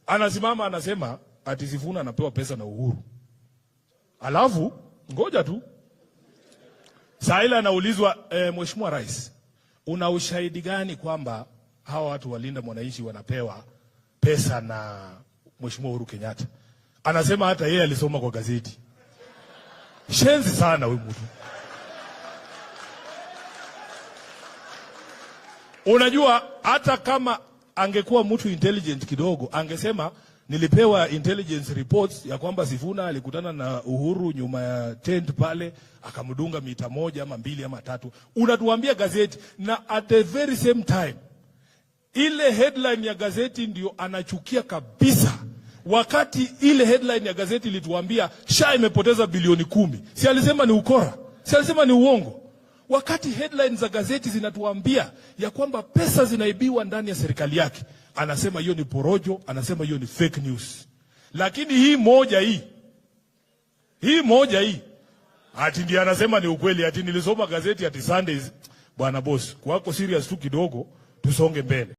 anasimama anasema ati Sifuna anapewa pesa na Uhuru. Alafu ngoja tu, Saila anaulizwa Mheshimiwa Rais, una ushahidi gani kwamba hawa watu walinda mwananchi wanapewa pesa na Mheshimiwa Uhuru Kenyatta? Anasema hata yeye alisoma kwa gazeti. Shenzi sana huyu mtu. Unajua hata kama angekuwa mtu intelligent kidogo, angesema nilipewa intelligence reports ya kwamba Sifuna alikutana na Uhuru nyuma ya tent pale, akamdunga mita 1 ama 2 ama 3. Unatuambia gazeti, na at the very same time ile headline ya gazeti ndio anachukia kabisa. Wakati ile headline ya gazeti ilituambia SHA imepoteza bilioni 10. Si alisema ni ukora? Si alisema ni uongo? Wakati headlines za gazeti zinatuambia ya kwamba pesa zinaibiwa ndani ya serikali yake, anasema hiyo ni porojo, anasema hiyo ni fake news. Lakini hii moja hii ati ndiye anasema ni ukweli, ati nilisoma gazeti ati Sundays. Bwana boss, kwako serious tu kidogo, tusonge mbele.